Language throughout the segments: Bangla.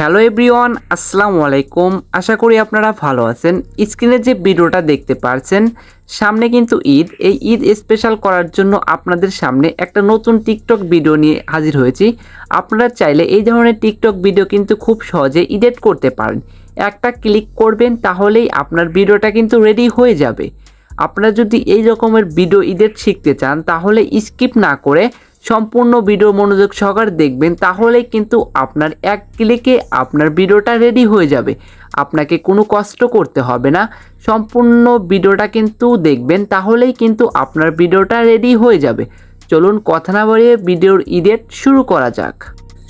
হ্যালো এভরিওয়ান, আসসালামু আলাইকুম। আশা করি আপনারা ভালো আছেন। স্ক্রিনে যে ভিডিওটা দেখতে পাচ্ছেন, সামনে কিন্তু ঈদ। এই ঈদ স্পেশাল করার জন্য আপনাদের সামনে একটা নতুন টিকটক ভিডিও নিয়ে হাজির হয়েছি। আপনারা চাইলে এই ধরনের টিকটক ভিডিও কিন্তু খুব সহজে এডিট করতে পারেন। একটা ক্লিক করবেন, তাহলেই আপনার ভিডিওটা কিন্তু রেডি হয়ে যাবে। আপনারা যদি এই রকমের ভিডিও এডিট শিখতে চান, তাহলে স্কিপ না করে সম্পূর্ণ ভিডিও মনোযোগ সহকারে দেখবেন, তাহলেই কিন্তু আপনার এক ক্লিকে আপনার ভিডিওটা রেডি হয়ে যাবে। আপনাকে কোনো কষ্ট করতে হবে না। সম্পূর্ণ ভিডিওটা কিন্তু দেখবেন, তাহলেই কিন্তু আপনার ভিডিওটা রেডি হয়ে যাবে। চলুন কথা না বাড়িয়ে ভিডিওর এডিট শুরু করা যাক।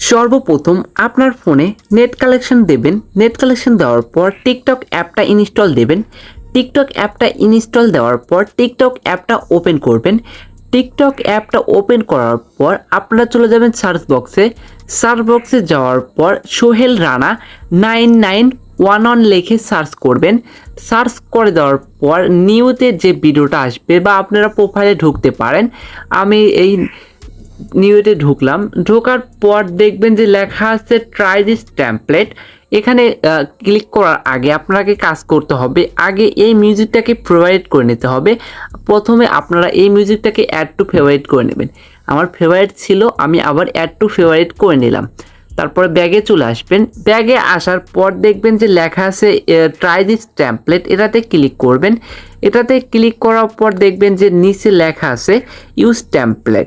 সর্বপ্রথম আপনার ফোনে নেট কালেকশন দেবেন। নেট কালেকশন দেওয়ার পর টিকটক অ্যাপটা ইনস্টল দেবেন। টিকটক অ্যাপটা ইনস্টল দেওয়ার পর টিকটক অ্যাপটা ওপেন করবেন। টিকটক অ্যাপটা ওপেন করার পর আপনারা চলে যাবেন সার্চ বক্সে। সার্চ বক্সে যাওয়ার পর সোহেল রানা 9911 লিখে সার্চ করবেন। সার্চ করে দেওয়ার পর নিউতে যে ভিডিওটা আসবে, বা আপনারা প্রোফাইলে ঢুকতে পারেন। আমি এই নিউতে ঢুকলাম। ঢোকার পর দেখবেন যে লেখা আছে ট্রাই দিস টেমপ্লেট। এখানে ক্লিক করার আগে আপনাকে কাজ করতে হবে। আগে এই মিউজিকটাকে ফেভারিট করে নিতে হবে। প্রথমে আপনারা এই মিউজিকটাকে অ্যাড টু ফেভারিট করে নেবেন। আমার ফেভারিট ছিল, আমি আবার অ্যাড টু ফেভারিট করে নিলাম। তারপরে ব্যাগে চলে আসবেন। ব্যাগে আসার পর দেখবেন যে লেখা আছে ট্রাই দিস টেমপ্লেট। এটাতে ক্লিক করবেন। এটাতে ক্লিক করার পর দেখবেন যে নিচে লেখা আছে ইউজ টেমপ্লেট,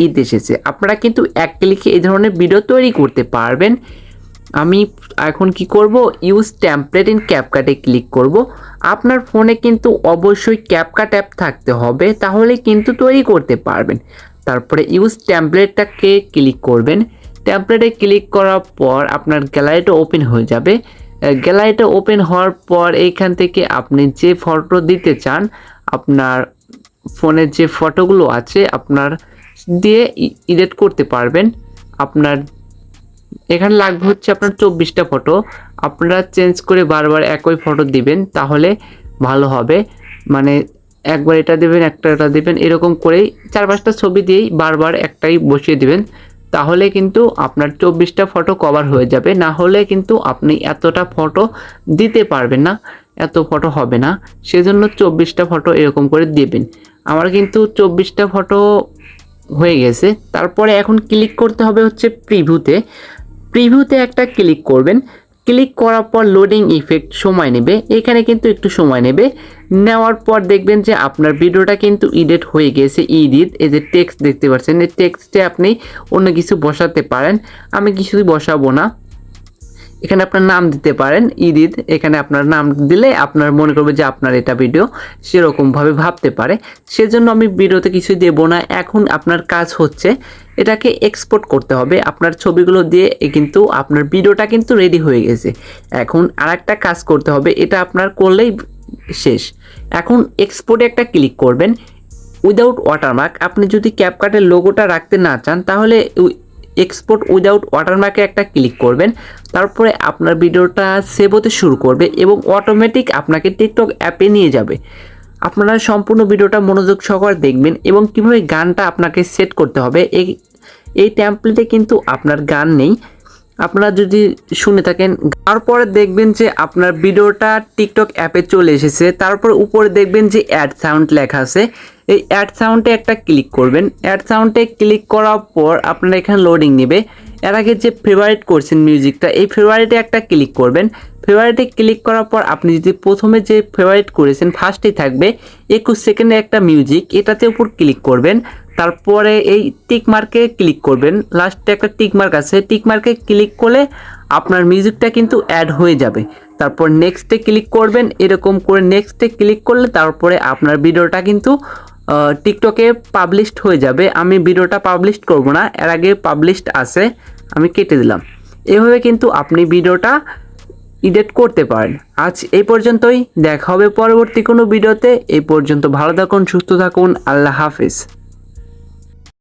ঈদ এসেছে। আপনারা কিন্তু এক ক্লিকে এই ধরনের ভিডিও তৈরি করতে পারবেন। আমি এখন কি করব, ইউজ টেমপ্লেট ইন ক্যাপকাটে ক্লিক করব। আপনার ফোনে কিন্তু অবশ্যই ক্যাপকাট অ্যাপ থাকতে হবে, তাহলে কিন্তু তৈরি করতে পারবেন। তারপরে ইউজ টেমপ্লেটটাকে ক্লিক করবেন। টেমপ্লেটে ক্লিক করার পর আপনার গ্যালারিটা ওপেন হয়ে যাবে। গ্যালারিটা ওপেন হওয়ার পর এইখান থেকে আপনি যে ফটো দিতে চান, আপনার ফোনের যে ফটোগুলো আছে আপনার দিয়ে এডিট করতে পারবেন। আপনার এখানে লাগবে হচ্ছে আপনার 24টা ফটো। আপনারা চেঞ্জ করে বারবার একই ফটো দিবেন, তাহলে ভালো হবে। মানে একবার এটা দেবেন, এটা দেবেন, এরকম করেই 4-5টা ছবি দিয়েই বারবার একটাই বসিয়ে দিবেন। তাহলে কিন্তু আপনার 24টা ফটো কভার হয়ে যাবে। না হলে কিন্তু আপনি এতটা ফটো দিতে পারবেন না, এত ফটো হবে না। সেজন্য 24টা ফটো এরকম করে দিবেন। আমার কিন্তু 24টা ফটো হয়ে গেছে। তারপরে এখন ক্লিক করতে হবে হচ্ছে প্রিভিউতে। প্রিভিউতে একটা ক্লিক করবেন। ক্লিক করার পর লোডিং ইফেক্ট সময় নেবে, এখানে কিন্তু একটু সময় নেবে। নেওয়ার পর দেখবেন যে আপনার ভিডিওটা কিন্তু এডিট হয়ে গেছে। এই যে টেক্সট দেখতে পাচ্ছেন, এই টেক্সটে আপনি অন্য কিছু বসাতে পারেন। আমি কিছুই বসাবো না। এখানে আপনার নাম দিতে পারেন ঈদ। এখানে আপনার নাম দিলে আপনার মনে করবে যে আপনার এটা ভিডিও, সেরকমভাবে ভাবতে পারে। সেজন্য আমি ভিডিওতে কিছু দেবো না। এখন আপনার কাজ হচ্ছে এটাকে এক্সপোর্ট করতে হবে। আপনার ছবিগুলো দিয়ে কিন্তু আপনার ভিডিওটা কিন্তু রেডি হয়ে গেছে। এখন আরেকটা কাজ করতে হবে, এটা আপনার করলেই শেষ। এখন এক্সপোর্টে একটা ক্লিক করবেন। উইদাউট ওয়াটারমার্ক, আপনি যদি ক্যাপকাটের লোগোটা রাখতে না চান, তাহলে এক্সপোর্ট উইদাউট ওয়াটারমার্কে একটা ক্লিক করবেন। তারপরে আপনার ভিডিওটা সেভ হতে শুরু করবে এবং অটোমেটিক আপনাকে টিকটক অ্যাপে নিয়ে যাবে। আপনারা সম্পূর্ণ ভিডিওটা মনোযোগ সহকারে দেখবেন এবং কীভাবে গানটা আপনাকে সেট করতে হবে। এই টেমপ্লেটে কিন্তু আপনার গান নেই। আপনারা যদি শুনে থাকেন, তারপরে দেখবেন যে আপনার ভিডিওটা টিকটক অ্যাপে চলে এসেছে। তারপর উপরে দেখবেন যে অ্যাড সাউন্ড লেখা আছে। এই অ্যাড সাউন্ডে একটা ক্লিক করবেন। অ্যাড সাউন্ডে ক্লিক করার পর আপনার এখানে লোডিং নেবে। এর আগে যে ফেভারিট করছেন মিউজিকটা, এই ফেভারিটে একটা ক্লিক করবেন। ফেভারিটে ক্লিক করার পর আপনি যদি প্রথমে যে ফেভারিট করেছেন ফার্স্টেই থাকবে 21 সেকেন্ডে একটা মিউজিক, এটাতে উপর ক্লিক করবেন। তারপরে এই টিক মার্কে ক্লিক করবেন। লাস্টে একটা টিক মার্ক আছে, টিক মার্কে ক্লিক করলে আপনার মিউজিকটা কিন্তু অ্যাড হয়ে যাবে। তারপর নেক্সটে ক্লিক করবেন। এরকম করে নেক্সটে ক্লিক করলে তারপরে আপনার ভিডিওটা কিন্তু টিকটকে পাবলিশড হয়ে যাবে। আমি ভিডিওটা পাবলিশ করব না, এর আগে পাবলিশড আছে, আমি কেটে দিলাম। এভাবে কিন্তু আপনি ভিডিওটা এডিট করতে পারেন। আজ এই পর্যন্তই, দেখা হবে পরবর্তী কোনো ভিডিওতে। এই পর্যন্ত ভালো থাকুন, সুস্থ থাকুন, আল্লাহ হাফেজ।